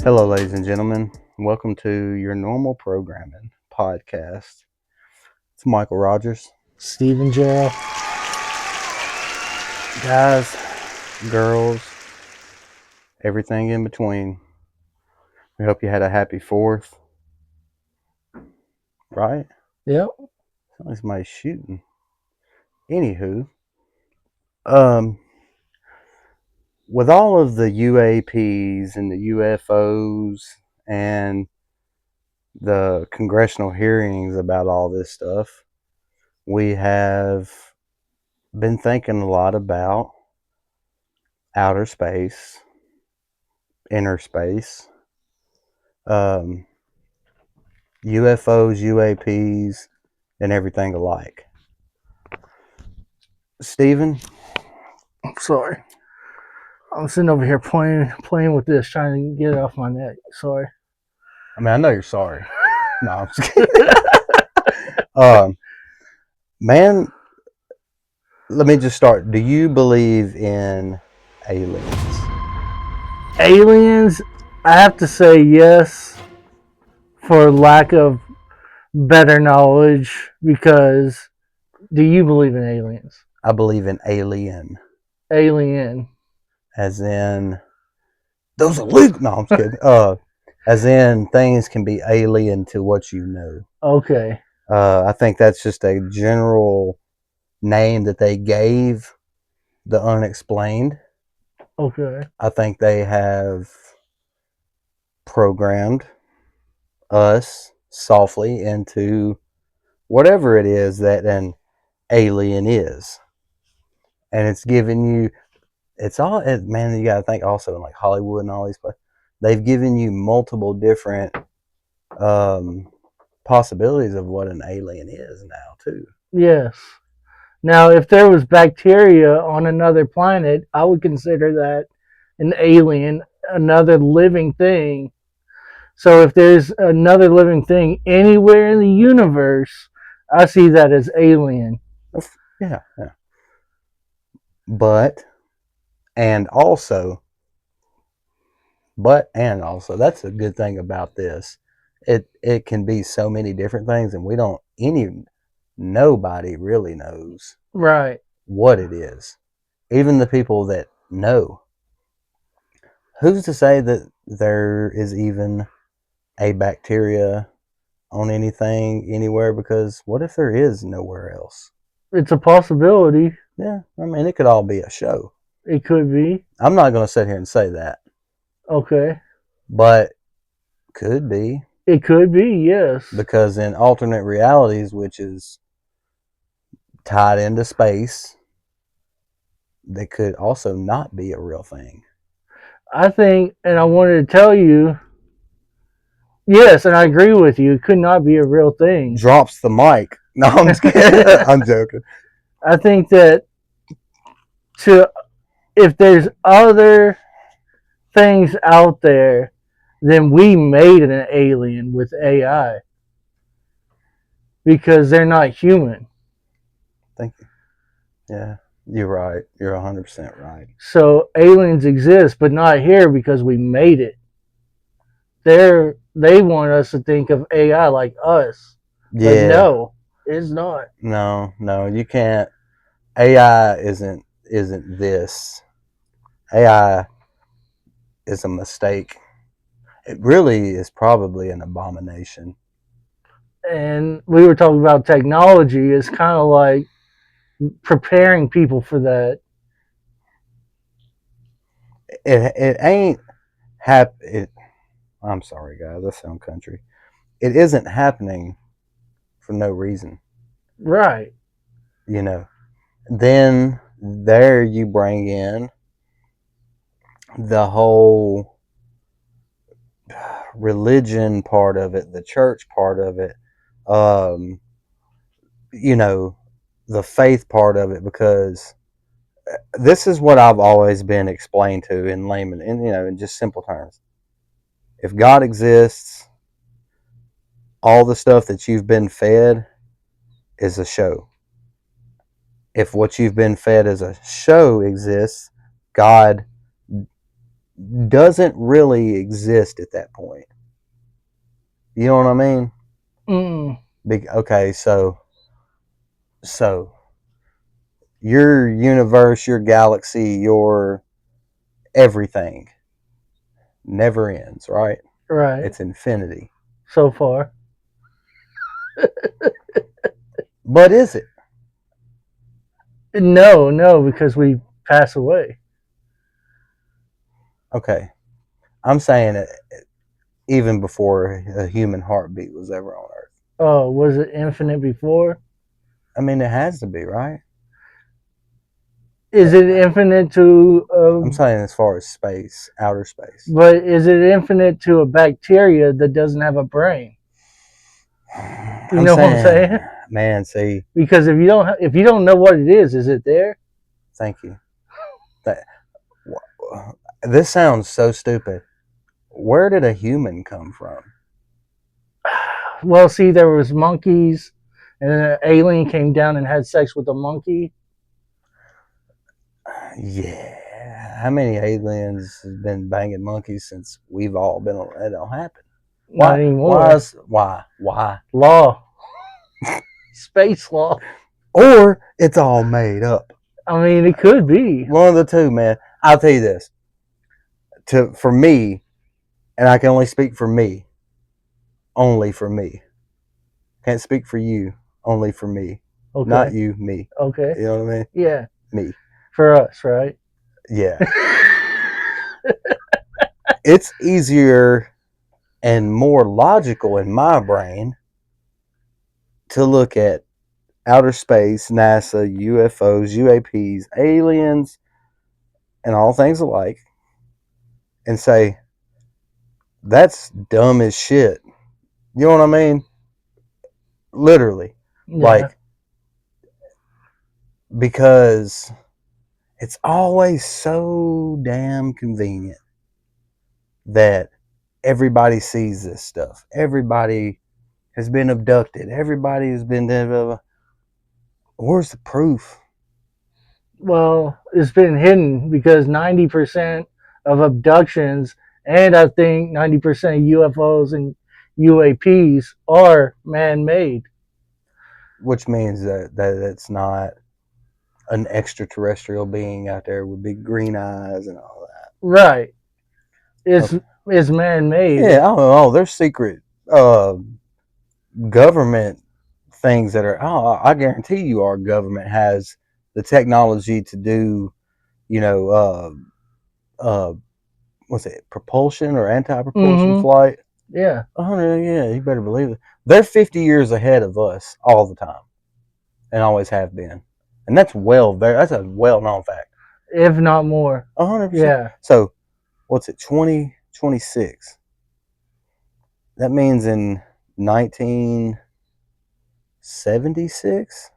Hello, ladies and gentlemen. Welcome to your normal programming podcast. It's Michael Rogers. Steven Gerald. Guys, girls, everything in between. We hope you had a happy 4th. Right? Yep. Somebody's shooting. Anywho, um, with all of the UAPs and the UFOs and the congressional hearings about all this stuff, we have been thinking a lot about outer space, inner space, UFOs, UAPs, and everything alike. Steven? I'm sorry. I'm sitting over here playing with this, trying to get it off my neck. Sorry. I mean, I know you're sorry. No, I'm just kidding. Man, let me just start. Do you believe in aliens? Aliens, I have to say yes for lack of better knowledge because do you believe in aliens? I believe in alien. Alien. As in, those are legal. No, I'm just kidding. As in, things can be alien to what you know. Okay. I think that's just a general name that they gave the unexplained. Okay. I think they have programmed us softly into whatever it is that an alien is. And it's given you, it's all, man, you got to think also in like Hollywood and all these places, they've given you multiple different possibilities of what an alien is now, too. Yes. Now, if there was bacteria on another planet, I would consider that an alien, another living thing. So if there's another living thing anywhere in the universe, I see that as alien. Yeah, yeah. But, and also, that's a good thing about this. It can be so many different things, and nobody really knows Right. what it is. Even the people that know. Who's to say that there is even a bacteria on anything anywhere? Because what if there is nowhere else? It's a possibility. Yeah, I mean, it could all be a show. It could be. I'm not going to sit here and say that, Okay. but could be. It could be, yes. Because in alternate realities, which is tied into space, they could also not be a real thing. I think, and I wanted to tell you, yes, and I agree with you, it could not be a real thing. Drops the mic. No, I'm just kidding. I'm joking. I think that if there's other things out there, then we made an alien with AI because they're not human. Thank you. Yeah, you're right. You're 100% right. So aliens exist, but not here because we made it. They want us to think of AI like us. Yeah. But no, it's not. No, you can't. AI isn't this. AI is a mistake. It really is probably an abomination. And we were talking about technology. It's kind of like preparing people for that. It ain't I'm sorry, guys. I sound country. It isn't happening for no reason. Right. You know. Then there you bring in the whole religion part of it, the church part of it, um, the faith part of it, because this is what I've always been explained to in layman, in just simple terms. If God exists, all the stuff that you've been fed is a show. If what you've been fed as a show exists, God doesn't really exist at that point. You know what I mean? Mm, Okay, so your universe, your galaxy, your everything never ends, right? right. It's infinity. So far. But is it? No, no, because we pass away. Okay. I'm saying it even before a human heartbeat was ever on Earth. Oh, was it infinite before? I mean, it has to be, right? Is it infinite to I'm saying as far as space, outer space. but is it infinite to a bacteria that doesn't have a brain? You I'm know what I'm saying, saying? man, see, Because if you don't know what it is it there? thank you. That this sounds so stupid. Where did a human come from? Well, see, there was monkeys, and then an alien came down and had sex with a monkey. Yeah. How many aliens have been banging monkeys since we've all been on? That don't happen. Not Why? Why? anymore. Why? Law, space law. Or it's all made up. I mean, it could be. One of the two, man. I'll tell you this. For me, and I can only speak for me. Only for me. Can't speak for you. Only for me. Not Okay. you. Me. Okay. You know what I mean? Yeah. Me. For us, right? Yeah. It's easier and more logical in my brain to look at outer space, NASA, UFOs, UAPs, aliens, and all things alike, and say, that's dumb as shit. You know what I mean? Literally. Yeah. Like, because it's always so damn convenient that everybody sees this stuff. Everybody has been abducted. Everybody has been. Blah, blah, blah. Where's the proof? Well, it's been hidden because 90% of abductions and I think 90% of UFOs and UAPs are man made. Which means that it's not an extraterrestrial being out there with big green eyes and all that. Right. It's Okay. it's man made. Yeah, I don't know. There's secret uh, government things that are. Oh, I guarantee you, our government has the technology to do. You know, uh, what's it? Propulsion or anti-propulsion Mm-hmm. flight. Yeah. Oh yeah, you better believe it. They're 50 years ahead of us all the time, and always have been. And that's a well-known fact. If not more. 100%. Yeah. So what's it? 2026. That means in 1976,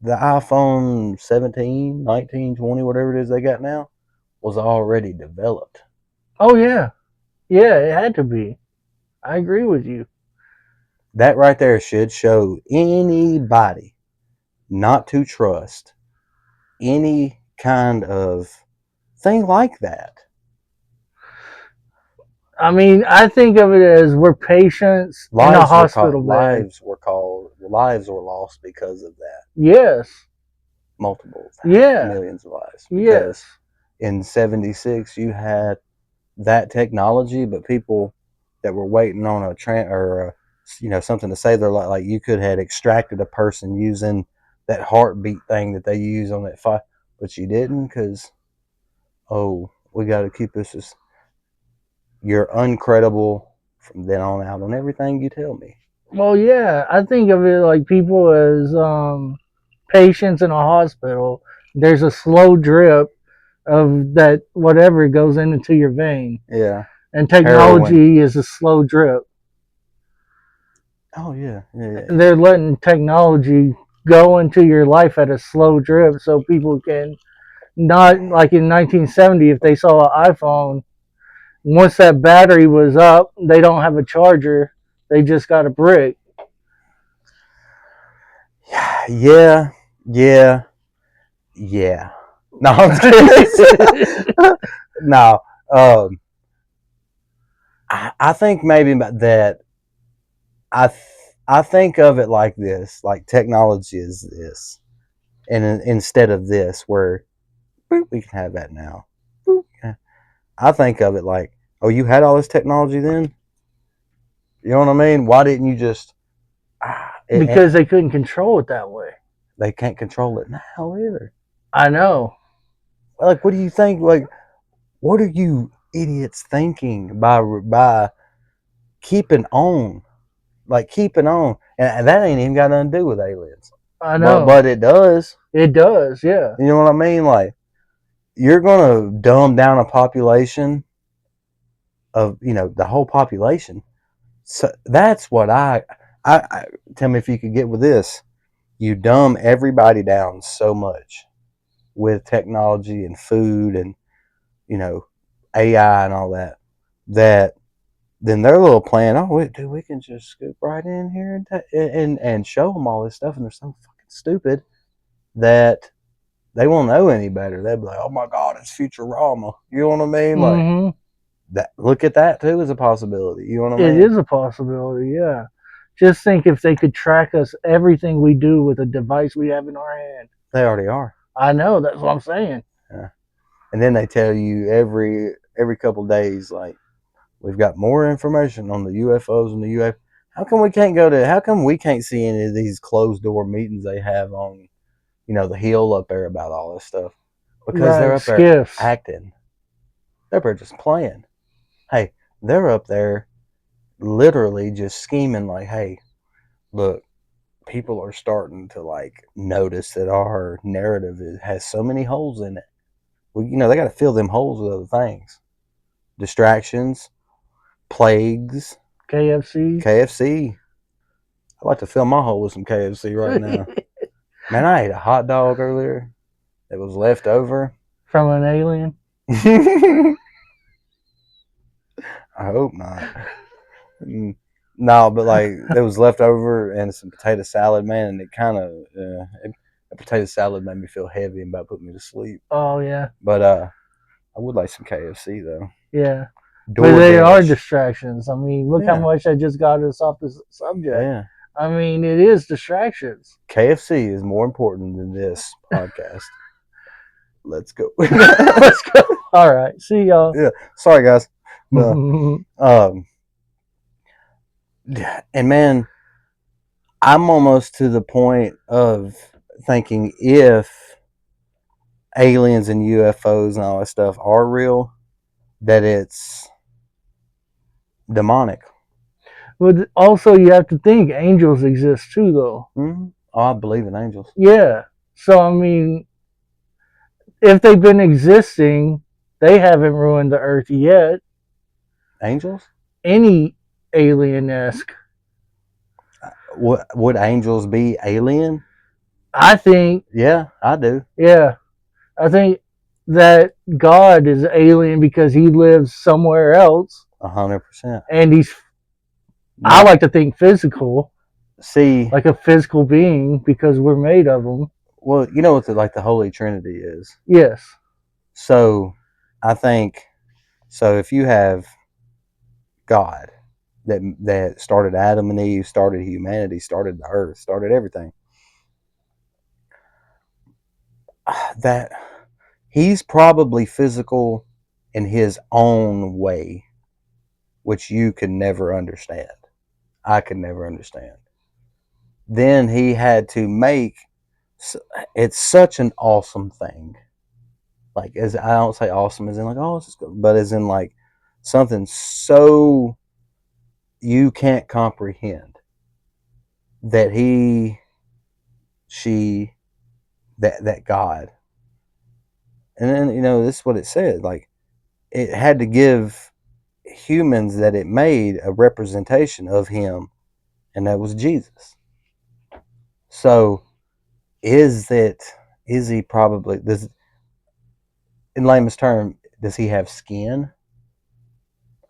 the iPhone 17, 19, 20, whatever it is they got now, was already developed. Oh yeah. Yeah, it had to be. I agree with you. That right there should show anybody not to trust any kind of thing like that. I mean, I think of it as we're patients in a hospital bed. Lives were lost because of that. Yes. Multiple Yeah. millions of lives Yes. because in 76 you had that technology, but people that were waiting on a something to save their life, like you could have extracted a person using that heartbeat thing that they use on that fire, but you didn't because we got to keep this as you're uncredible from then on out on everything you tell me. Well, yeah, I think of it like people as patients in a hospital. There's a slow drip of that whatever goes into your vein, Yeah, and heroin. technology is a slow drip. Oh yeah, yeah, yeah, yeah. They're letting technology go into your life at a slow drip, so people can not like in 1970 if they saw an iPhone. Once that battery was up, they don't have a charger. They just got a brick. Yeah, yeah, yeah. No, I'm just kidding. No, um, I think maybe that I th- I think of it like this, like technology is this, and instead of this, where boop, we can have that now. Boop, yeah. I think of it like, oh, you had all this technology then. You know what I mean? Why didn't you just? because they couldn't control it that way. They can't control it now either. I know. Like, what do you think? Like, what are you idiots thinking by keeping on? Like keeping on, and that ain't even got nothing to do with aliens, I but know. it does. It does. Yeah. You know what I mean? Like you're gonna dumb down a population of the whole population. So that's what I tell me if you could get with this. You dumb everybody down so much with technology and food and you know AI and all that that then their little plan. Oh, wait, dude, we can just scoop right in here and show them all this stuff, and they're so fucking stupid that they won't know any better. They'll be like, "Oh my god, it's Futurama." You know what I mean? Like Mm-hmm. that. Look at that too as a possibility. You know what I It mean? is a possibility. Yeah. Just think if they could track us everything we do with a device we have in our hand. They already are. I know. That's what I'm saying. Yeah. And then they tell you every couple of days, like we've got more information on the UFOs and the UFO. How come we can't go to? How come we can't see any of these closed door meetings they have on the hill up there about all this stuff? Because they're Right. up there Skiffs. acting. They're up there just playing. Hey, they're up there literally just scheming like, hey, look, people are starting to like notice that our narrative has so many holes in it. Well, they got to fill them holes with other things, distractions, plagues, KFC. KFC. I'd like to fill my hole with some KFC right now. Man, I ate a hot dog earlier that was left over. From an alien. I hope not. No, but like it was left over and some potato salad, man, and it kind of the potato salad made me feel heavy and about put me to sleep. Oh yeah. But I would like some KFC though. Yeah. But they are DoorDash, distractions. I mean, look how yeah, much I just got us off this subject. yeah. I mean, it is distractions. KFC is more important than this podcast. Let's go. Let's go. All right. See y'all. Yeah, sorry guys. Um, and man, I'm almost to the point of thinking if aliens and UFOs and all that stuff are real, that it's demonic. But also, you have to think angels exist too, though. Mm-hmm. Oh, I believe in angels. Yeah. So I mean, if they've been existing, they haven't ruined the earth yet. Angels? Any alien esque. Would angels be alien? I think, Yeah, I do. yeah, I think that God is alien because he lives somewhere else, 100%. and he's. I Now, like to think physical, see, like a physical being, because we're made of them. well, you know what the Holy Trinity is. Yes. So, I think so. If you have God that started Adam and Eve, started humanity, started the earth, started everything, that he's probably physical in his own way, which you can never understand. I could never understand. Then he had to make it's such an awesome thing. Like as I don't say awesome as in like oh, it's good, but as in like something so you can't comprehend that she, that God, and then this is what it said. Like it had to give humans that it made a representation of him, and that was Jesus. So is he probably does in layman's term does he have skin?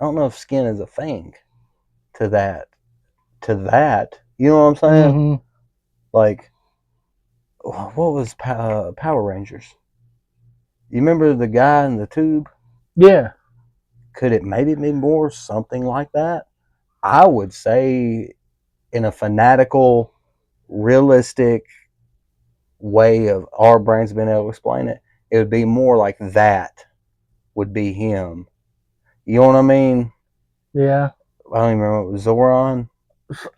I don't know if skin is a thing to that. You know what I'm saying? Mm-hmm. Like what was Power Rangers? You remember the guy in the tube? Yeah, Could it maybe be more something like that? I would say, in a fanatical, realistic way of our brains being able to explain it, it would be more like that would be him. You know what I mean? yeah. I don't even remember what it was Zoran,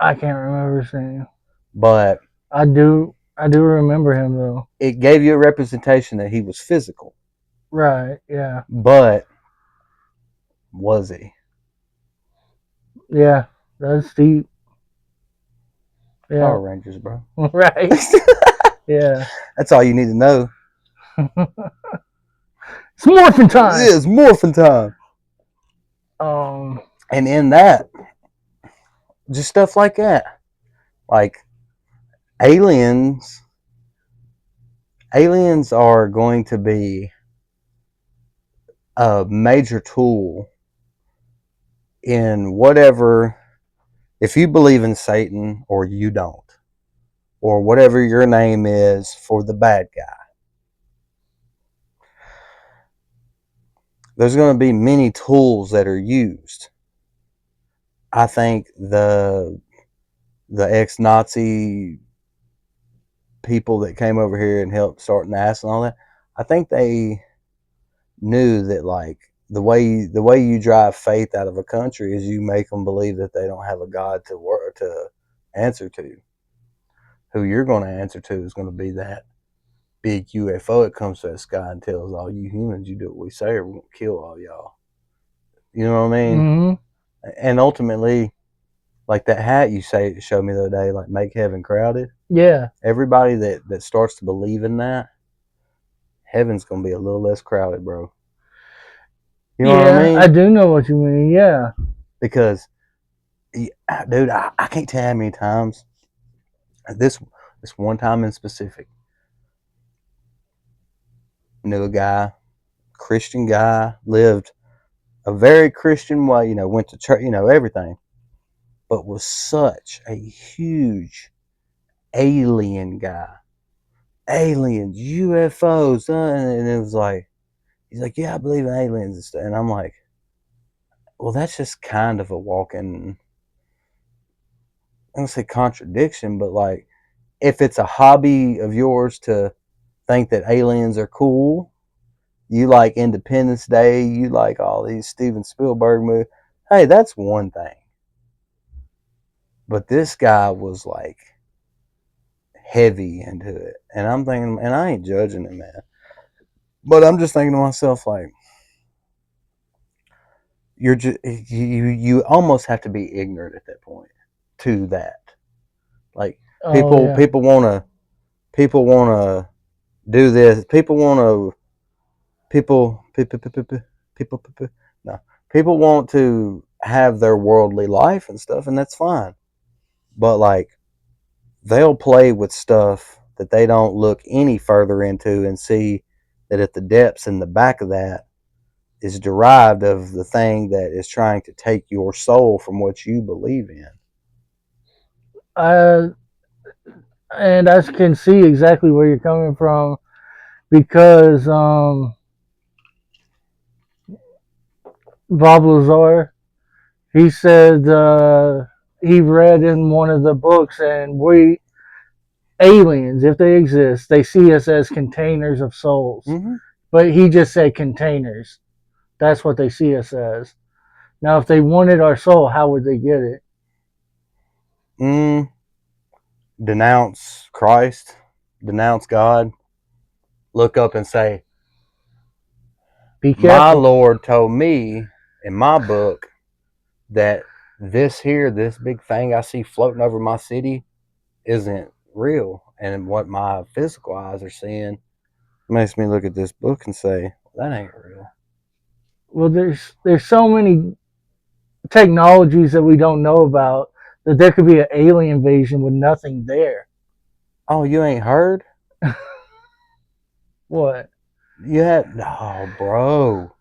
I can't remember seeing. but I do remember him though. it gave you a representation that he was physical. Right. Yeah. But was he? Yeah. That's deep. Power Yeah. Rangers, bro. Right. Yeah. That's all you need to know. It's morphin' It time. is morphin' time. Um. And in that, just stuff like that. Like aliens, aliens are going to be a major tool in whatever, if you believe in Satan or you don't, or whatever your name is for the bad guy, there's going to be many tools that are used. I think the ex-Nazi people that came over here and helped start NASA and all that, I think they knew that, like, the way you drive faith out of a country is you make them believe that they don't have a God to answer to. Who you're going to answer to is going to be that big UFO that comes to the sky and tells all you humans, you do what we say or we're going to kill all y'all. You know what I mean? Hmm. And ultimately, like that hat you showed me the other day, like make heaven crowded. Yeah. Everybody that starts to believe in that, heaven's going to be a little less crowded, bro. You know what I Yeah. I mean? do know what you mean. Yeah. Because, dude, I can't tell you how many times this this one time in specific, knew a guy, Christian guy, lived a very Christian way, went to church, everything, but was such a huge alien guy. Aliens, UFOs, and it was like, he's like, yeah, I believe in aliens and stuff. And I'm like, well, that's just kind of a walking, I don't say contradiction, but like, if it's a hobby of yours to think that aliens are cool, you like Independence Day, you like all these Steven Spielberg movies, hey, that's one thing. But this guy was like heavy into it. And I'm thinking, and I ain't judging him, man. But I'm just thinking to myself, like, you almost have to be ignorant at that point to that. Like Oh people yeah. people wanna do this. People no. People want to have their worldly life and stuff, and that's fine. But like they'll play with stuff that they don't look any further into and see that at the depths in the back of that is derived of the thing that is trying to take your soul from what you believe in. Uh, and I can see exactly where you're coming from because Bob Lazar, he said he read in one of the books, and we aliens, if they exist, they see us as containers of souls. Mm-hmm. But he just said containers. That's what they see us as. Now, if they wanted our soul, how would they get it? Mm, denounce Christ, denounce God, look up and say, Be my careful. Lord told me in my book that this big thing I see floating over my city isn't real. And what my physical eyes are seeing makes me look at this book and say, well, that ain't real. Well, there's so many technologies that we don't know about that there could be an alien invasion with nothing there. Oh, you ain't heard? What? You had, oh, bro.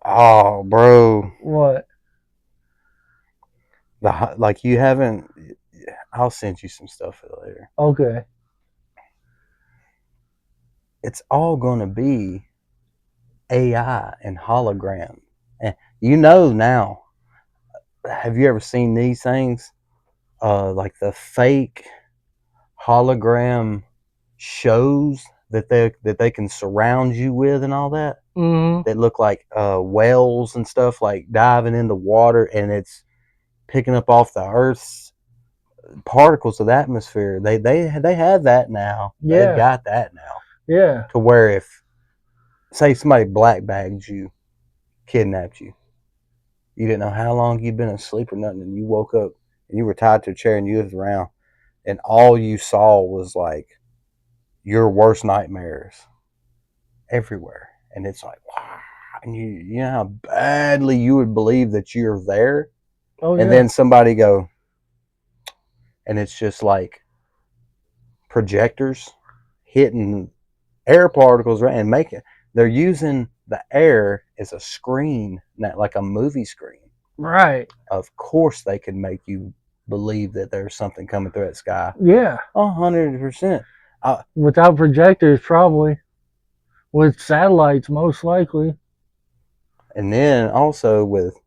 Oh, bro. What? Like you haven't, I'll send you some stuff later. Okay. it's all going to be AI and hologram. And you know now, have you ever seen these things? Like the fake hologram shows that they can surround you with and all that, Mm-hmm. that look like whales and stuff, like diving in the water, and it's picking up off the Earth's particles of the atmosphere. They have that now. They've Yeah. got that now, Yeah. to where if, say, somebody black bagged you, kidnapped you, you didn't know how long you'd been asleep or nothing, and you woke up and you were tied to a chair and you was around, and all you saw was like your worst nightmares everywhere, and it's like wow, and you know how badly you would believe that you're there, Oh and yeah. then somebody go, and it's just like projectors hitting air particles, right, and making, they're using the air as a screen, not like a movie screen. Right. Of course they can make you believe that there's something coming through that sky. Yeah. 100%. Without projectors, probably. With satellites, most likely. And then also with,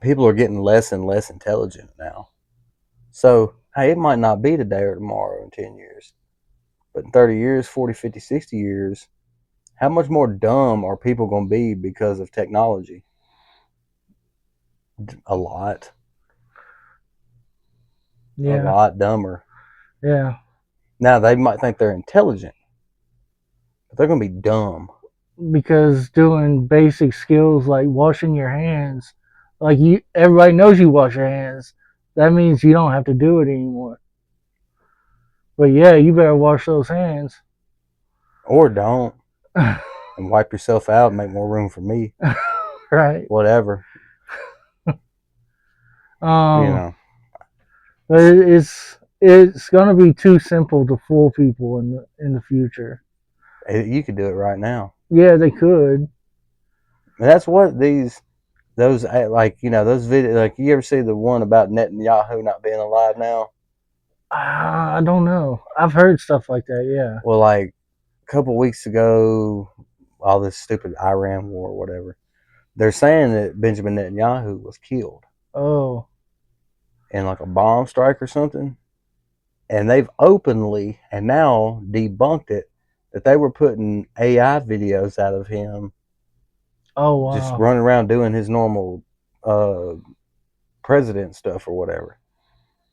people are getting less and less intelligent now. So, hey, it might not be today or tomorrow in 10 years, but in 30 years, 40, 50, 60 years, how much more dumb are people going to be because of technology? A lot. A Yeah. lot dumber. Yeah. Now, they might think they're intelligent, but they're going to be dumb. Because doing basic skills like washing your hands, like you, everybody knows you wash your hands. That means you don't have to do it anymore. But yeah, you better wash those hands. Or don't, and wipe yourself out and make more room for me. Right. Whatever. You Um, know, but it's gonna be too simple to fool people in the future. you could do it right now. Yeah, they could. And that's what those, like, those videos, like, you ever see the one about Netanyahu not being alive now? I don't know. I've heard stuff like that. Yeah. Well, like a couple weeks ago, all this stupid Iran war or whatever, they're saying that Benjamin Netanyahu was killed Oh. in like a bomb strike or something. And they've openly and now debunked it, that they were putting AI videos out of him Oh just wow. running around doing his normal uh, president stuff or whatever.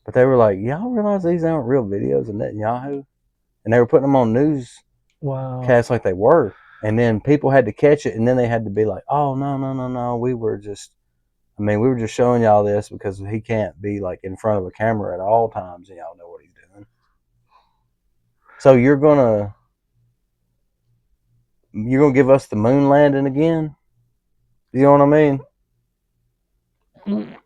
But they were like, y'all realize these aren't real videos of Netanyahu? And they were putting them on Wow. newscasts like they were. And then people had to catch it, and then they had to be like, oh, no, no, no, no. We were just showing y'all this because he can't be like in front of a camera at all times, and y'all know what he's doing. So you're gonna give us the moon landing again? You know what I mean?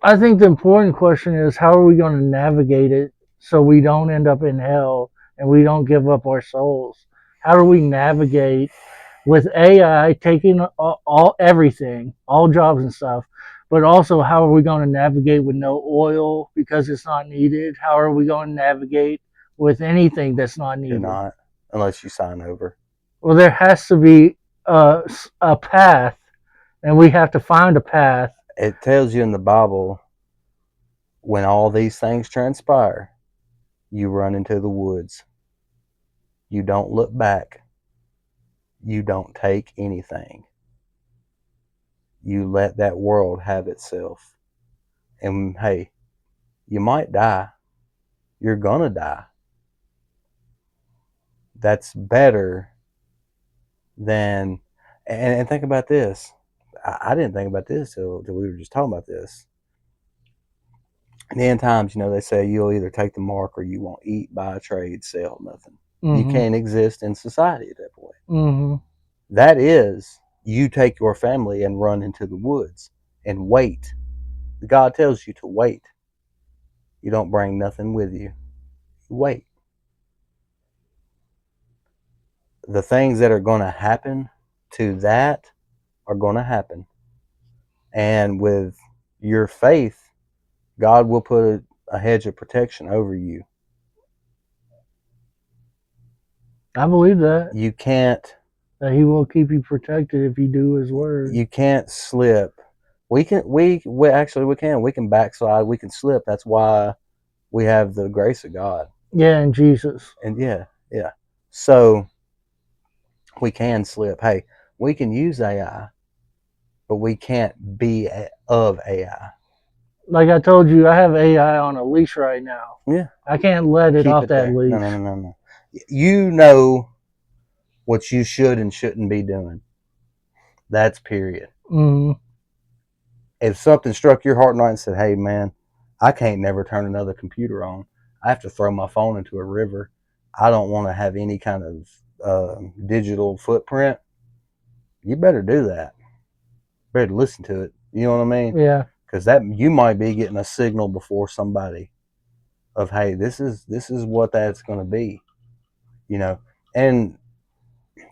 I think the important question is how are we going to navigate it so we don't end up in hell and we don't give up our souls? How do we navigate with AI taking all everything, all jobs and stuff, but also how are we going to navigate with no oil because it's not needed? How are we going to navigate with anything that's not You're needed? not, unless you sign over. Well, there has to be a path, and we have to find a path. It tells you in the Bible, when all these things transpire, you run into the woods. You don't look back. You don't take anything. You let that world have itself. And hey, you might die. You're gonna die. That's better than, and think about this. I didn't think about this till we were just talking about this. In the end times, they say you'll either take the mark or you won't eat, buy, trade, sell, nothing. You Mm-hmm. can't exist in society at that point. Mm-hmm. That is, you take your family and run into the woods and wait. God tells you to wait. You don't bring nothing with you. Wait. The things that are going to happen to that are going to happen. And with your faith, God will put a hedge of protection over you. I believe that. You can't That he will keep you protected if you do his word. you can't slip. We actually we can backslide, we can slip. That's why we have the grace of God. Yeah, and Jesus. And yeah. So we can slip. Hey, we can use AI, but we can't be of AI. Like I told you, I have AI on a leash right now. Yeah. I can't let it Keep off it that there. No, leash. no, no, no, no. You know what you should and shouldn't be doing. That's period. Mm, If something struck your heart tonight and said, "Hey, man, I can't never turn another computer on. I have to throw my phone into a river. I don't want to have any kind of digital footprint." You better do that. Better listen to it. You know what I mean? yeah. Because that you might be getting a signal before somebody of, "Hey, this is what that's going to be." You know, and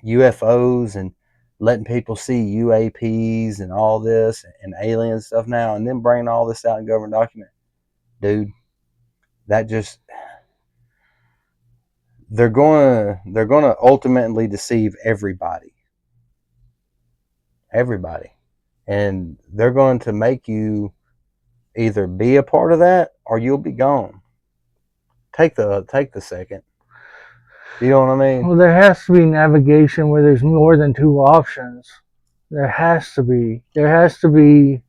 UFOs and letting people see UAPs and all this and alien stuff now, and then bringing all this out in government document, dude. That just they're going to ultimately deceive everybody, everybody, and they're going to make you either be a part of that or you'll be gone. Take the second. You know what I mean? Well, there has to be navigation where there's more than two options. There has to be. There has to be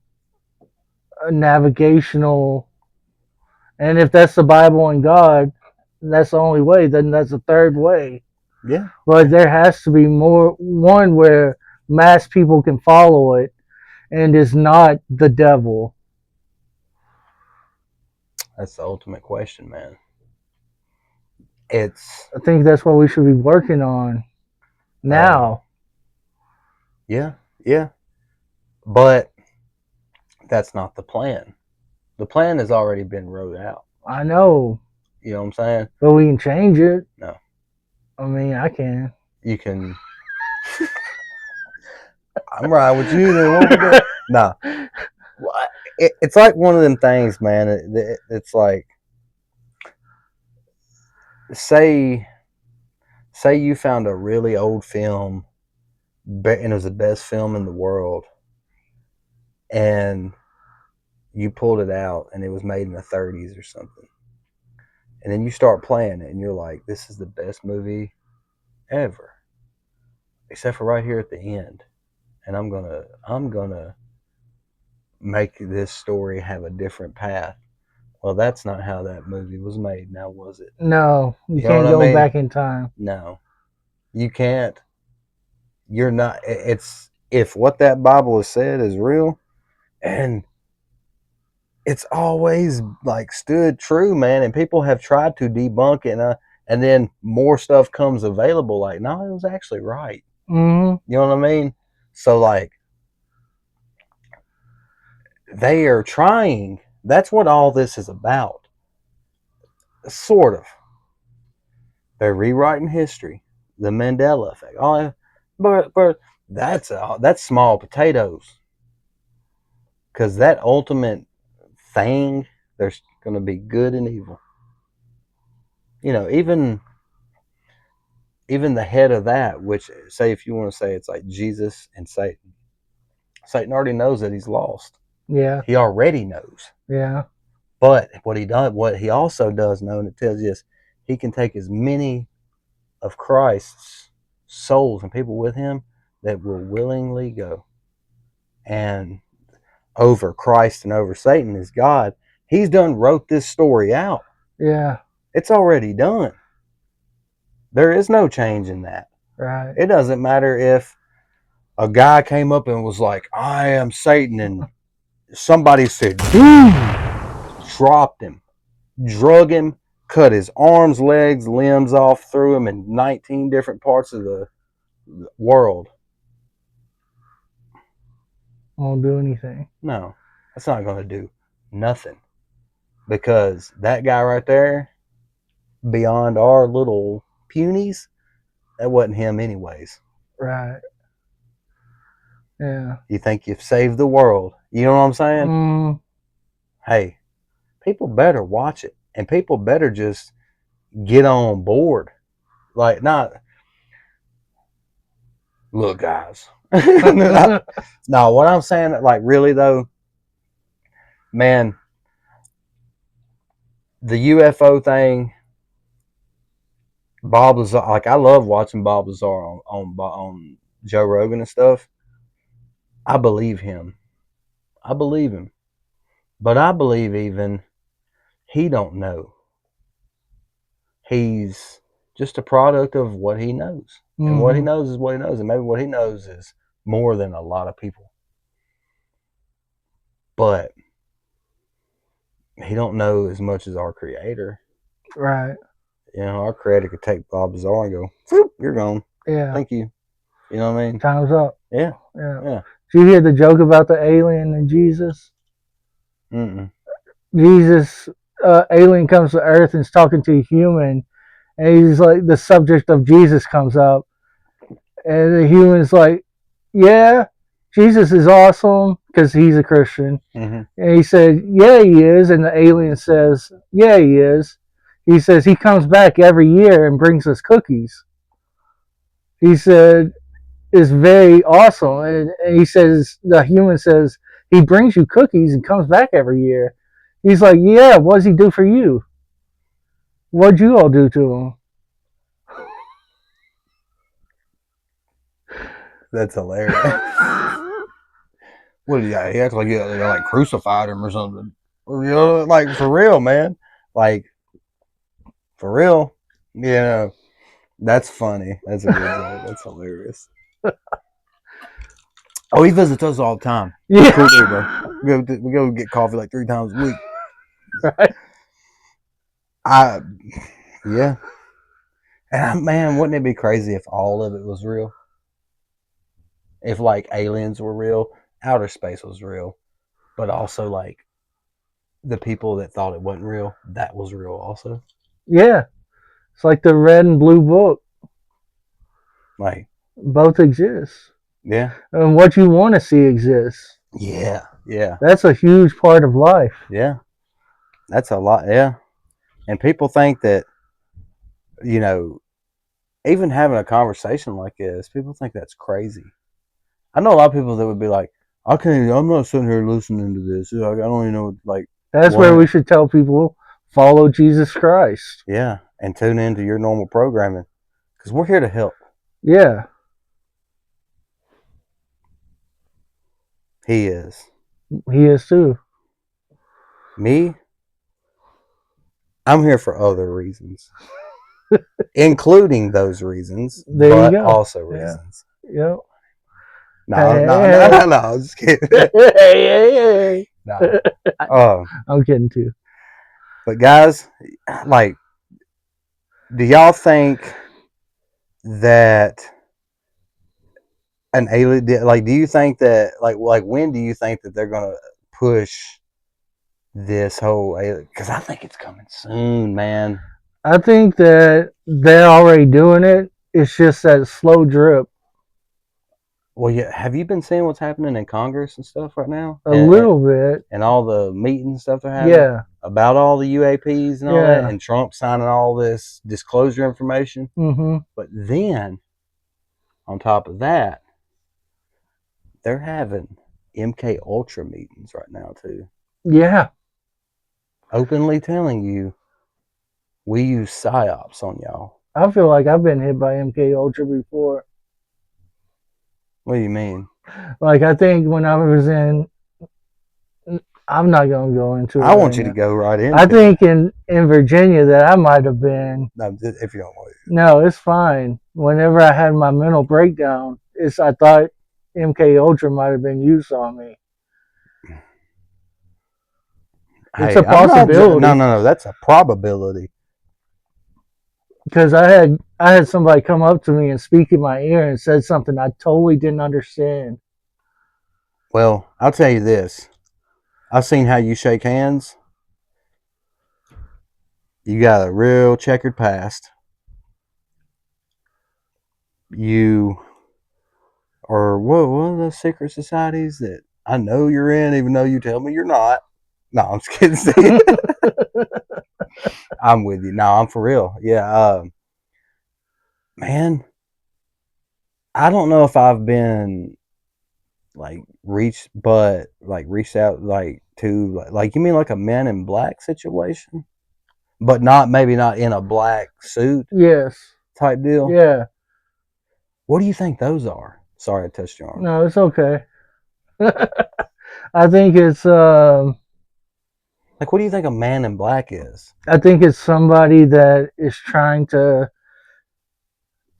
a navigational. And if that's the Bible and God, that's the only way, then that's the third way. Yeah, But there has to be more, one where mass people can follow it and is not the devil. that's the ultimate question, man. It's I think that's what we should be working on uh, now. yeah, yeah, but that's not the plan. The plan has already been wrote out. I know, You know what I'm saying? but we can change it. No, I mean, I can. you can. I'm right with you. Then what we do? No, it's like one of them things, man. It's like say say you found a really old film, and it was the best film in the world, and you pulled it out, and it was made in the 30s or something, and then you start playing it, and you're like, "This is the best movie ever," except for right here at the end, and I'm gonna make this story have a different path. Well, that's not how that movie was made, now was it? No, you You know what can't I go mean? back in time. No, you can't. You're not. It's if what that Bible has said is real, and it's always like stood true, man. And people have tried to debunk it, and then more stuff comes available. Like, no, it was actually right. Hmm. You know what I mean? So like, they are trying. That's what all this is about. Sort of. They're rewriting history, the Mandela effect. Oh, but that's small potatoes because that ultimate thing, there's going to be good and evil. You know, even the head of that, which say if you want to say it's like Jesus and Satan. Satan already knows that he's lost. Yeah, He already knows. yeah, But what he also does know, and it tells you this, he can take as many of Christ's souls and people with him that will willingly go. And over Christ and over Satan is God. He's done wrote this story out. yeah, It's already done. There is no change in that. right. It doesn't matter if a guy came up and was like, "I am Satan," and somebody said, "Boom," dropped him, drug him, cut his arms, legs, limbs off, threw him in 19 different parts of the world. Won't do anything. No, that's not going to do nothing because that guy right there, beyond our little punies, that wasn't him anyways. Right. Yeah. You think you've saved the world. You know what I'm saying? Mm, Hey, people better watch it and people better just get on board. Like, not. Look, guys. No, what I'm saying, like, really though, man, the UFO thing, Bob Lazar, like, I love watching Bob Lazar on Joe Rogan and stuff. I believe him. I believe him. But I believe even he don't know. He's just a product of what he knows. And what he Mm-hmm. knows is what he knows. And maybe what he knows is more than a lot of people. But he don't know as much as our creator. Right. You know, our creator could take Bob Lazar and go, "Whoop, you're gone. Yeah. Thank you." You know what I mean? Time's up. Yeah. Yeah. Yeah. Did you hear the joke about the alien and Jesus? Mm-mm. Jesus, alien comes to Earth and is talking to a human, and he's like, the subject of Jesus comes up, and the human's like, "Yeah, Jesus is awesome," because he's a Christian. Mm-hmm. And he said, "Yeah, he is." And the alien says, "Yeah, he is." He says, "He comes back every year and brings us cookies." He said, "It's very awesome." And he says, the human says, "He brings you cookies and comes back every year." He's like, "Yeah, what does he do for you? What'd you all do to him?" That's hilarious. What do you? He acts like they like crucified him or something. You know, like for real, man. Like for real. Yeah, that's funny. That's a good joke. That's hilarious. Oh, he visits us all the time. Yeah. Cool dude, bro. We go get coffee like 3 times a week. Right? I yeah. And man, wouldn't it be crazy if all of it was real? If like aliens were real, outer space was real, but also like the people that thought it wasn't real, that was real also. Yeah. It's like the red and blue book. Like, Both exist. yeah. And what you want to see exists. Yeah. Yeah. That's a huge part of life. Yeah. That's a lot. Yeah. And people think that, you know, even having a conversation like this, people think that's crazy. I know a lot of people that would be like, I can't, I'm not sitting here listening to this. Like, I don't even know, like, That's where we should tell people follow Jesus Christ. Yeah. And tune into your normal programming because we're here to help. Yeah. He is. He is too. Me, I'm here for other reasons, including those reasons, There you but go. also Yeah. reasons. Yep. No. I was just kidding. Hey. No. I'm kidding too. But guys, like, do y'all think that an alien, like, do you think that, like, when do you think that they're gonna push this whole alien? Because I think it's coming soon, man. I think that they're already doing it. It's just that slow drip. Well, yeah. Have you been seeing what's happening in Congress and stuff right now, A little bit. and all the meetings stuff they're having Yeah. about all the UAPs and all that, Yeah. and Trump signing all this disclosure information? Mm-hmm. But then, on top of that, they're having MK Ultra meetings right now too, Yeah. openly telling you we use psyops on y'all. I feel like I've been hit by MK Ultra before. What do you mean? Like I think when I was in, I'm not gonna go into it. I want right you to now. go right into I it. think in Virginia that I might have been. No, if you don't want to. No, it's fine. Whenever I had my mental breakdown, I thought MK Ultra might have been used on me. It's Hey, a I'm not. possibility. No. That's a probability. Because I had somebody come up to me and speak in my ear and said something I totally didn't understand. Well, I'll tell you this. I've seen how you shake hands. You got a real checkered past. You are one of those secret societies that I know you're in, even though you tell me you're not. No, I'm just kidding. I'm with you. No, I'm for real. Yeah, man. I don't know if I've been reached out to you mean like a Men in Black situation, but not maybe not in a black suit Yes. type deal. Yeah. What do you think those are? Sorry, I touched your arm. No, it's okay. I think it's Like, what do you think a Man in Black is? I think it's somebody that is trying to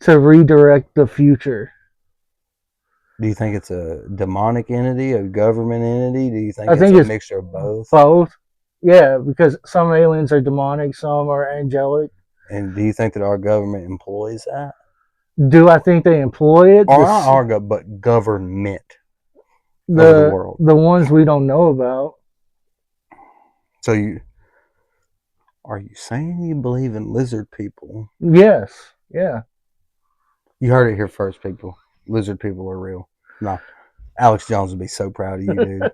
redirect the future. Do you think it's a demonic entity, a government entity? Do you think I it's think a it's mixture of both? both. Yeah, because some aliens are demonic, some are angelic. And do you think that our government employs that? Do I think they employ it? Or not our government, but government over the The world. the ones we don't know about. So are you saying you believe in lizard people? Yes. Yeah. You heard it here first, people. Lizard people are real. No, Alex Jones would be so proud of you, dude.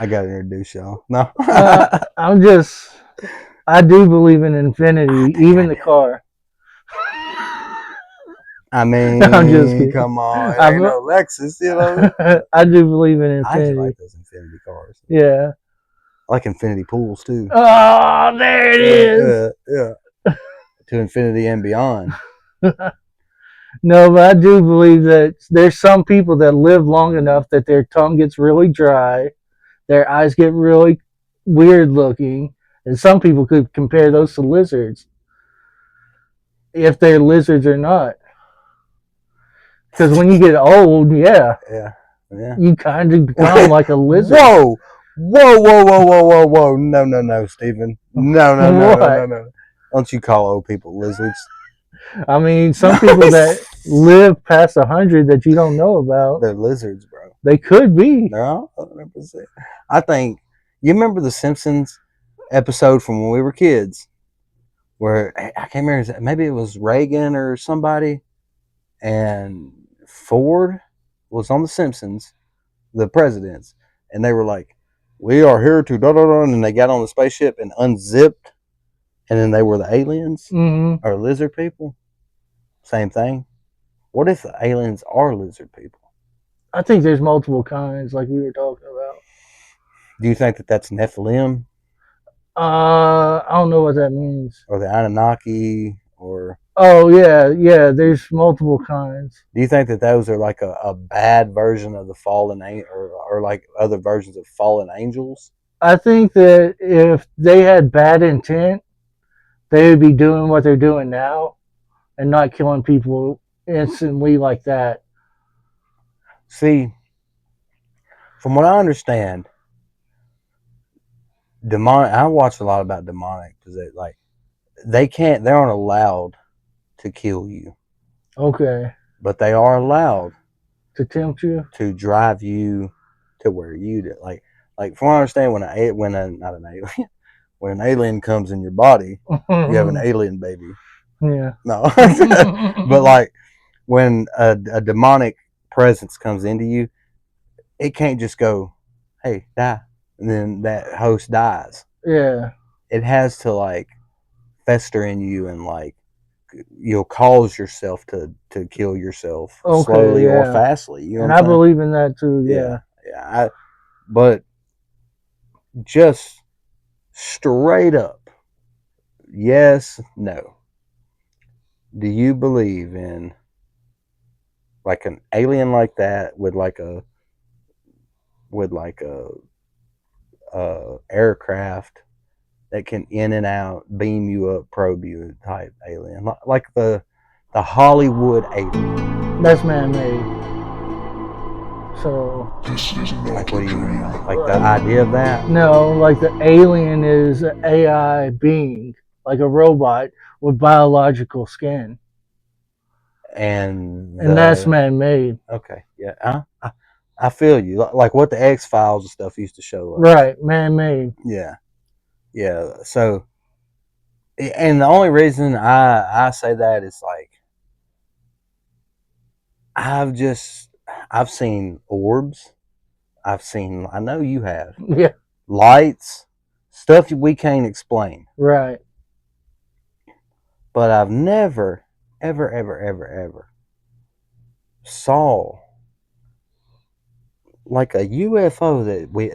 I got to introduce y'all. No, I'm just. I do believe in I infinity, think I even the do. car. I I'm just mean, kidding. come on, it ain't I'm, no Lexus, you know. I do believe in I actually like infinity. those infinity cars. Yeah. I like infinity pools too. Oh, there it is. Yeah. To infinity and beyond. No, but I do believe that there's some people that live long enough that their tongue gets really dry, their eyes get really weird looking, and some people could compare those to lizards, if they're lizards or not. Because when you get old, yeah, Yeah, yeah. you kind of become like a lizard. Whoa, whoa! No, Stephen. What? No. Don't you call old people lizards? I mean, No, some people that live past 100 that you don't know about, they're lizards, bro. they could be. No, 100%. I think you remember the Simpsons episode from when we were kids, where I can't remember. Maybe it was Reagan or somebody, and Ford was on the Simpsons, the presidents, and they were like, "We are here to da da da," and they got on the spaceship and unzipped, and then they were the aliens Hmm. or lizard people. Same thing. What if the aliens are lizard people? I think there's multiple kinds, like we were talking about. Do you think that that's Nephilim I don't know what that means. or the Anunnaki, or Oh yeah, yeah. There's multiple kinds. do you think that those are like a bad version of the or like other versions of fallen angels? I think that if they had bad intent, they would be doing what they're doing now and not killing people instantly like that. See, from what I understand, demonic. I watch a lot about demonic because they aren't allowed to kill you, Okay, but they are allowed to tempt you. to drive you to where you do. Like from what I understand, when a not an alien when an alien comes in your body, you have an alien baby. Yeah. No, but like when a demonic presence comes into you, it can't just go, "Hey, die," and then that host dies. Yeah. It has to fester in you and you'll cause yourself to kill yourself Okay. slowly or Yeah. fastly. You know And what I I'm saying? believe in that too. Yeah, Yeah. yeah. But just straight up, yes, no. Do you believe in like an alien like that with a aircraft that can in and out, beam you up, probe you type alien, like the Hollywood alien? That's man-made. So Like, what do you mean? Like the idea of that? no, like the alien is an AI being, like a robot with biological skin, And and that's the man-made. okay, yeah, I feel you. Like what the X Files and stuff used to show us. Right, man-made. Yeah, yeah. So, and the only reason I say that is I've just I've seen orbs. I know you have Yeah. lights, stuff we can't explain. Right. But I've never, ever saw like a UFO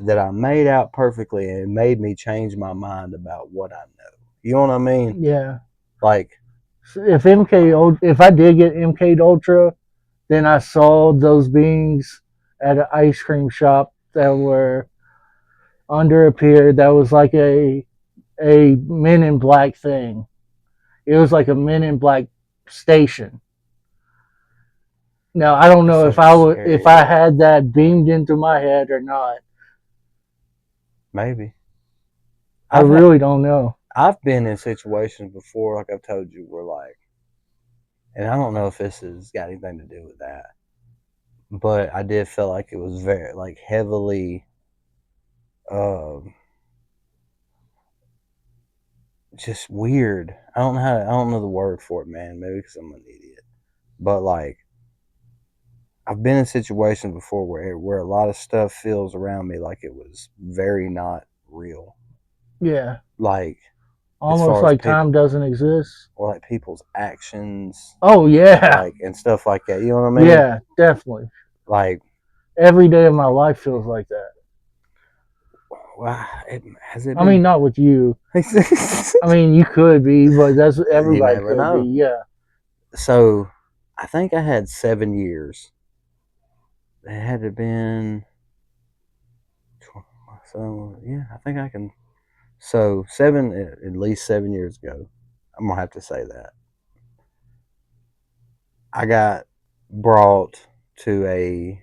that I made out perfectly, and it made me change my mind about what I know. You know what I mean? Yeah. Like, If I did get MK Ultra, then I saw those beings at an ice cream shop that were under a pier. That was like a Men in Black thing. It was like a Men in Black station. Now I don't that's know such if a if scary I idea. had that beamed into my head or not. Maybe I I've had really don't know. I've been in situations before, like I've told you, where like, and I don't know if this has got anything to do with that, but I did feel like it was very like heavily, um, just weird. I don't know the word for it, man. Maybe because I'm an idiot, but like I've been in situations before where a lot of stuff feels around me like it was very not real. Yeah, Like as almost far as like people time doesn't exist. or like people's actions, Oh yeah, like and stuff like that. You know what I mean? yeah, definitely. Like, Every day of my life feels like that. wow, has it I mean, been? not with you. You I mean, you could be, but that's everybody never could be. know. Yeah. So I think I had 7 years. It had to have been. So yeah, I think I can. So at least 7 years ago. I'm gonna have to say that I got brought to a.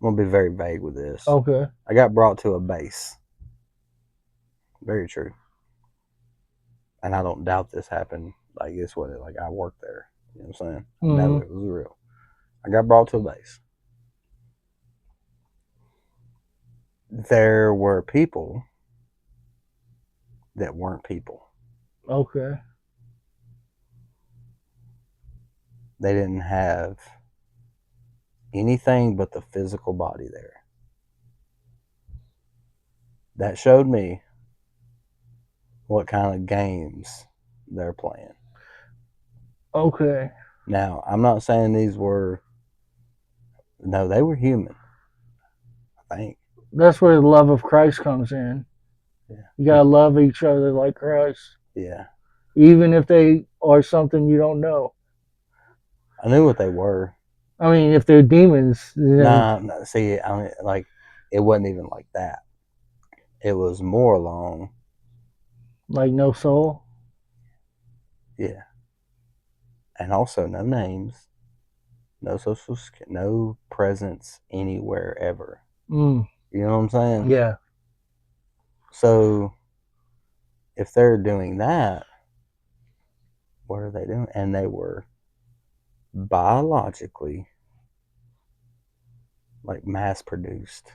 I'm gonna be very vague with this. Okay. I got brought to a base. Very true. And I don't doubt this happened. Like it's what it like. I worked there. You know what I'm saying? I know Mm, it was real. I got brought to a base. There were people that weren't people. okay. They didn't have anything but the physical body there. That showed me what kind of games they're playing. Okay. Now, I'm not saying these were, no, they were human, I think. That's where the love of Christ comes in. You Yeah. gotta love each other like Christ, Yeah. even if they are something you don't know. I knew what they were. I mean, if they're demons, then Nah, see, I mean, like, it wasn't even like that. It was more along, like no soul. yeah. And also, no names, no social, no presence anywhere ever. Mm, You know what I'm saying? yeah. So if they're doing that, what are they doing? And they were biologically like mass produced,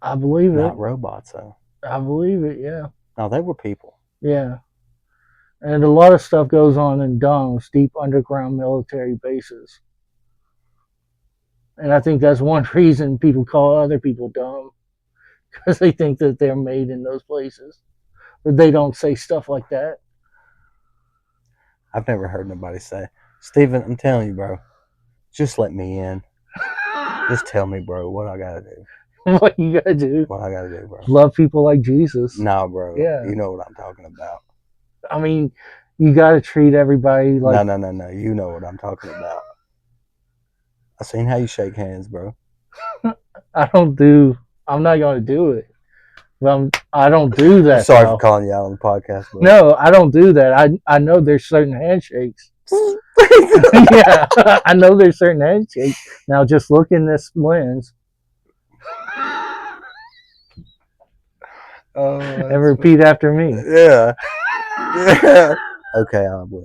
I believe it. not robots though. I believe it. Yeah. No, they were people. Yeah. And a lot of stuff goes on in DUMBs, deep underground military bases. And I think that's one reason people call other people dumb, because they think that they're made in those places. But they don't say stuff like that. I've never heard nobody say, Steven, I'm telling you, bro, just let me in. Just tell me, bro, what I gotta do. What you gotta do? What I gotta do, bro. Love people like Jesus. No, bro, Yeah. you know what I'm talking about. I mean, you gotta treat everybody No, like. no, no, no. You know what I'm talking about. I seen how you shake hands, bro. I don't do. I'm not gonna do it. I don't do I'm that sorry for though. calling you out on the podcast, bro. No, I don't do that. I know there's certain handshakes. Yeah, I know there's certain handshakes. Now just look in this lens Oh, and that's repeat after me. yeah, yeah. Okay, I will.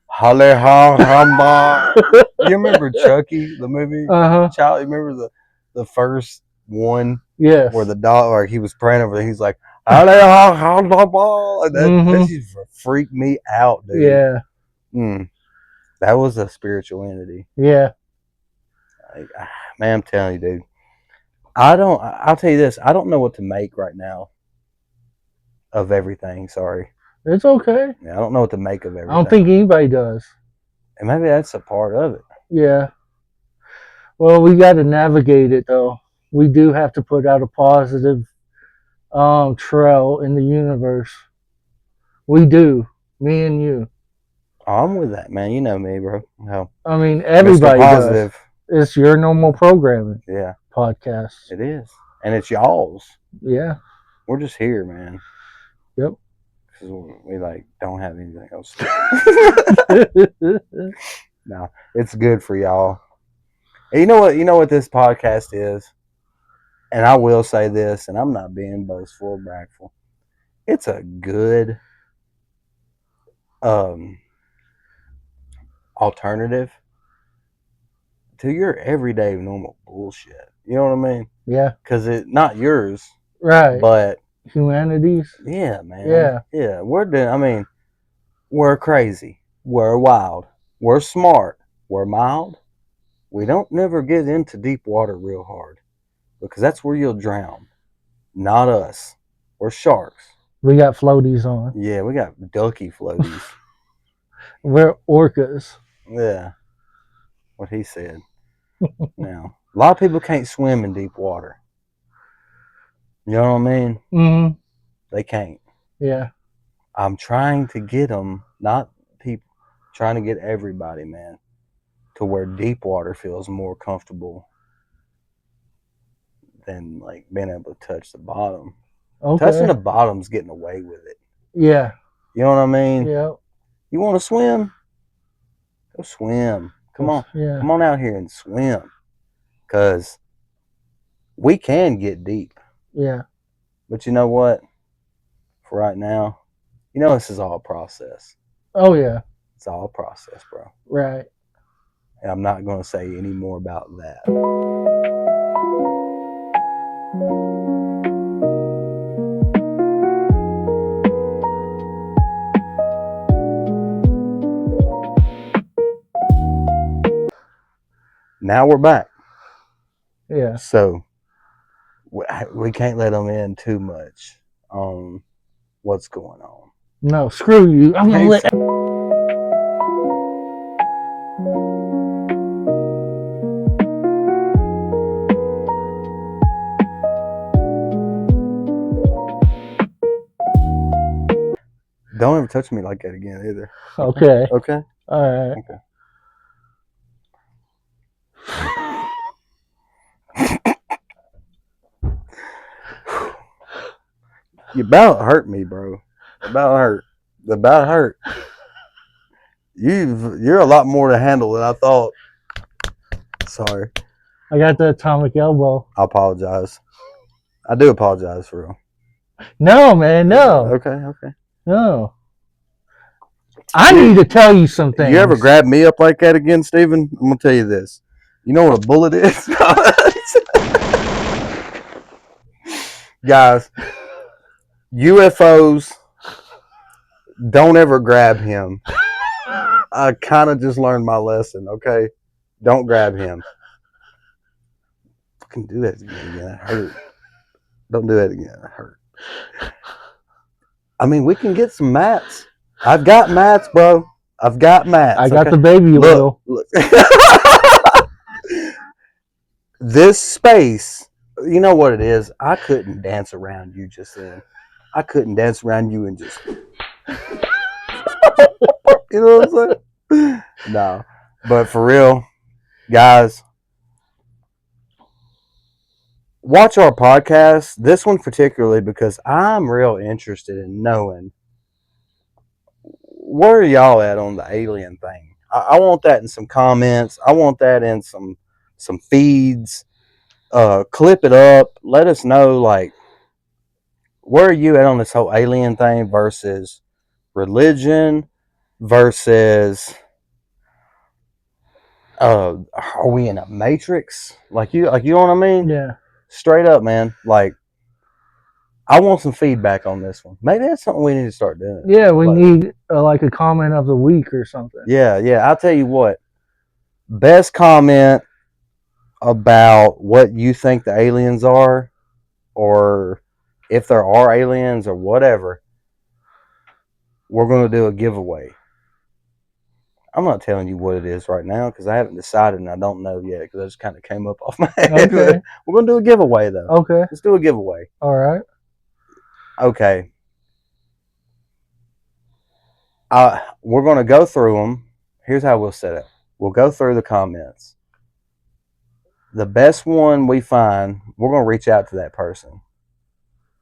Holly ha hamba. You remember Chucky, the movie? Uh huh. Child, you remember the first one Yes. where the dog, or he was praying over there. He's like, Holly ha hamba. And that Mm-hmm. just freaked me out, dude. Yeah. Mm, that was a spiritual entity. Yeah. Like, man, I'm telling you, dude. I don't. I'll tell you this. I don't know what to make right now of everything. Sorry. It's okay. Yeah, I don't know what to make of I don't everything. think anybody does. And maybe that's a part of it. Yeah. Well, we got to navigate it though. We do have to put out a positive trail in the universe. We do. Me and you. I'm with that, man. You know me, bro. Hell, I mean, Mr. everybody does. Positive. It's your normal programming Yeah, podcast. it is. And it's y'all's. Yeah. We're just here, man. Yep. Because we like don't have anything else. No, it's good for y'all. And you know what? You know what this podcast is? And I will say this, and I'm not being boastful or bragful. It's a good um, alternative to your everyday normal bullshit. You know what I mean? Yeah. Because it not yours, Right. but Humanities. yeah, man. Yeah. Yeah, we're doing. I mean, we're crazy. We're wild. We're smart. We're mild. We don't never get into deep water real hard because that's where you'll drown. Not us. We're sharks. We got floaties on. Yeah, we got ducky floaties. We're orcas. Yeah, what he said. Now, a lot of people can't swim in deep water. You know what I mean? Mm-hmm. They can't. Yeah. I'm trying to get them, not people, trying to get everybody, man, to where deep water feels more comfortable than like being able to touch the bottom. Touching Okay. the bottom's getting away with it. Yeah. You know what I mean? Yeah. You want to swim? Go swim. Come on. Yeah. Come on out here and swim. Because we can get deep. Yeah. But you know what? For right now, you know this is all a process. Oh yeah. It's all a process, bro. Right. And I'm not going to say any more about that. Now we're back. Yeah. So we can't let them in too much on what's going on. No, screw you. I'm gonna let. Don't ever touch me like that again either. Okay. Okay. All right. Okay. You about hurt me, bro. About hurt. About hurt. You're a lot more to handle than I thought. Sorry. I got the atomic elbow. I apologize. I do apologize for real. No, man. No. Okay. No. I need to tell you some things. You ever grab me up like that again, Steven? I'm gonna tell you this. You know what a bullet is? Guys, UFOs, don't ever grab him. I kind of just learned my lesson, okay? Don't grab him. Fucking do that again. That hurt. Don't do that again. That hurt. I mean, we can get some mats. I've got mats, bro. I've got mats. I got the baby oil. Look. This space, you know what it is? I couldn't dance around you just then. I couldn't dance around you and just, you know what I'm saying? No. But for real, guys, watch our podcast. This one particularly because I'm real interested in knowing where are y'all at on the alien thing. I want that in some comments. I want that in some feeds. Clip it up. Let us know like where are you at on this whole alien thing versus religion versus are we in a matrix? Like you know what I mean? Yeah. Straight up, man. Like I want some feedback on this one. Maybe that's something we need to start doing. Yeah, we need like a comment of the week or something. Yeah. I'll tell you what. Best comment about what you think the aliens are, or if there are aliens or whatever. We're going to do a giveaway. I'm not telling you what it is right now because I haven't decided and I don't know yet because I just kind of came up off my head. Okay. We're gonna do a giveaway though. Okay. Let's do a giveaway. All right. Okay. We're gonna go through them. Here's how we'll set it. We'll go through the comments. The best one we find, we're gonna reach out to that person,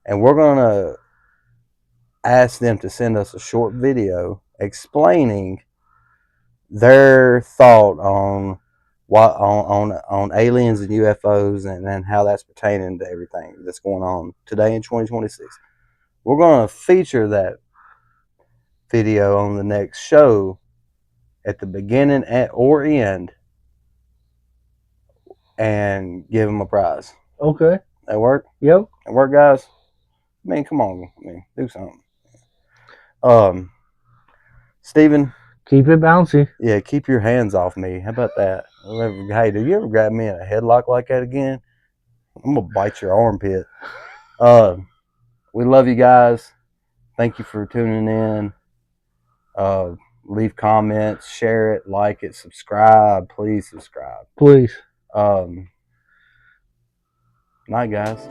and we're gonna ask them to send us a short video explaining their thought on what on aliens and UFOs and how that's pertaining to everything that's going on today in 2026. We're going to feature that video on the next show at the beginning or end and give them a prize. Okay. That work? Yep. That work, guys? I mean, come on. I mean, do something. Steven, Keep it bouncy. yeah, keep your hands off me. How about that? Hey, do you ever grab me in a headlock like that again? I'm gonna bite your armpit. We love you guys. Thank you for tuning in. Leave comments, share it, like it, subscribe. Please subscribe. Please. Night, guys.